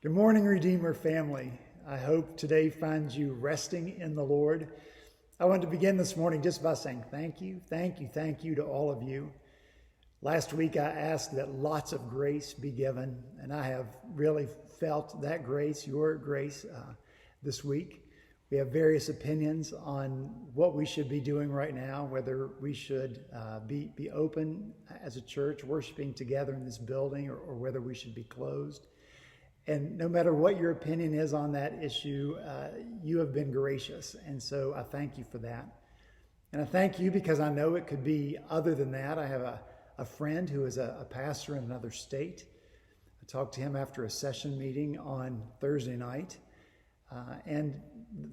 Good morning, Redeemer family. I hope today finds you resting in the Lord. I want to begin this morning just by saying thank you to all of you. Last week I asked that lots of grace be given, and I have really felt that grace, your grace, this week. We have various opinions on what we should be doing right now, whether we should be open as a church, worshiping together in this building, or whether we should be closed. And no matter what your opinion is on that issue, you have been gracious. And so I thank you for that. And I thank you because I know it could be other than that. I have a friend who is a pastor in another state. I talked to him after a session meeting on Thursday night. And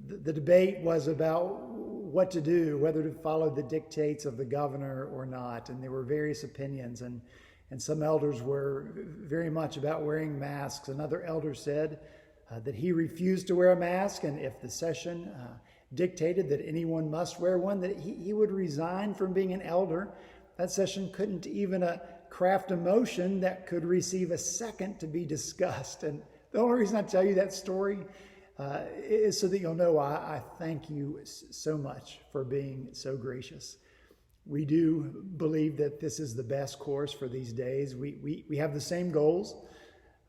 the debate was about what to do, whether to follow the dictates of the governor or not. And there were various opinions. And some elders were very much about wearing masks. Another elder said that he refused to wear a mask, and if the session dictated that anyone must wear one, that he would resign from being an elder. That session couldn't even craft a motion that could receive a second to be discussed. And the only reason I tell you that story is so that you'll know I thank you so much for being so gracious. We do believe that this is the best course for these days. We have the same goals.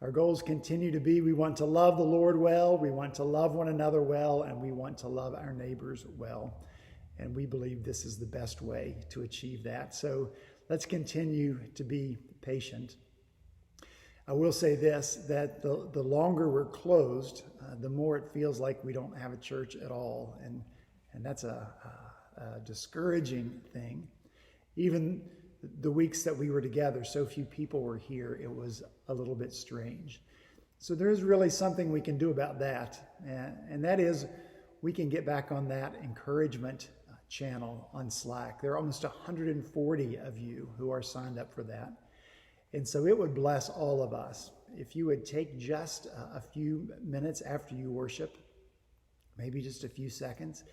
Our goals continue to be, we want to love the Lord well, we want to love one another well, and we want to love our neighbors well. And we believe this is the best way to achieve that. So let's continue to be patient. I will say this, that the longer we're closed, the more it feels like we don't have a church at all. And that's a discouraging thing. Even the weeks that we were together, so few people were here, it was a little bit strange. So there's really something we can do about that, and that is we can get back on that encouragement channel on Slack. There are almost 140 of you who are signed up for that, and so it would bless all of us if you would take just a few minutes after you worship, maybe just a few seconds.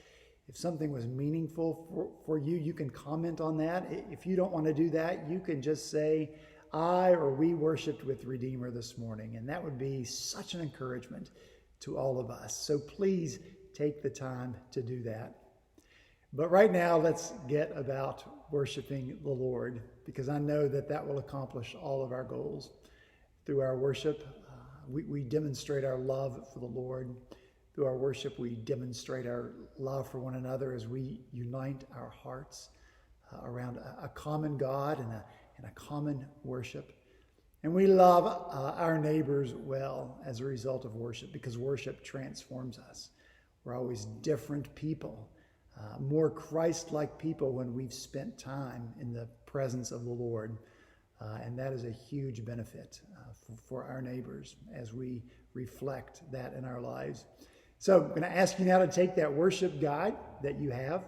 If something was meaningful for you, you can comment on that. If you don't want to do that, you can just say, I or we worshiped with Redeemer this morning. And that would be such an encouragement to all of us. So please take the time to do that. But right now, let's get about worshiping the Lord, because I know that will accomplish all of our goals. Through our worship, we demonstrate our love for the Lord. Through our worship, we demonstrate our love for one another as we unite our hearts around a common God and a common worship. And we love our neighbors well as a result of worship, because worship transforms us. We're always different people, more Christ-like people when we've spent time in the presence of the Lord. And that is a huge benefit for our neighbors as we reflect that in our lives. So I'm going to ask you now to take that worship guide that you have.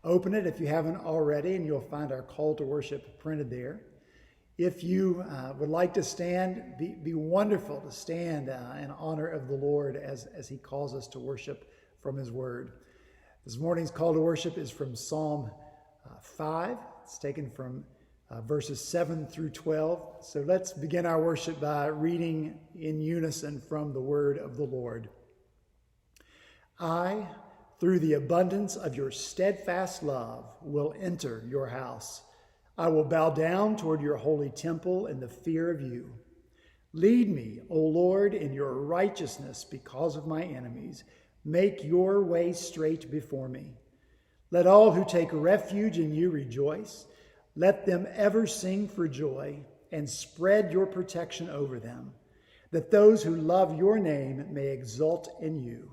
Open it if you haven't already, and you'll find our call to worship printed there. If you would like to stand, be wonderful to stand in honor of the Lord as he calls us to worship from his word. This morning's call to worship is from Psalm 5. It's taken from verses 7 through 12. So let's begin our worship by reading in unison from the word of the Lord. I, through the abundance of your steadfast love, will enter your house. I will bow down toward your holy temple in the fear of you. Lead me, O Lord, in your righteousness because of my enemies. Make your way straight before me. Let all who take refuge in you rejoice. Let them ever sing for joy and spread your protection over them, that those who love your name may exult in you.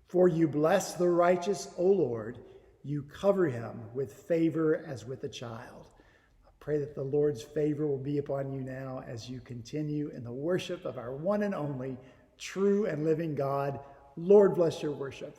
For you bless the righteous, O Lord. You cover him with favor as with a child. I pray that the Lord's favor will be upon you now as you continue in the worship of our one and only true and living God. Lord, bless your worship.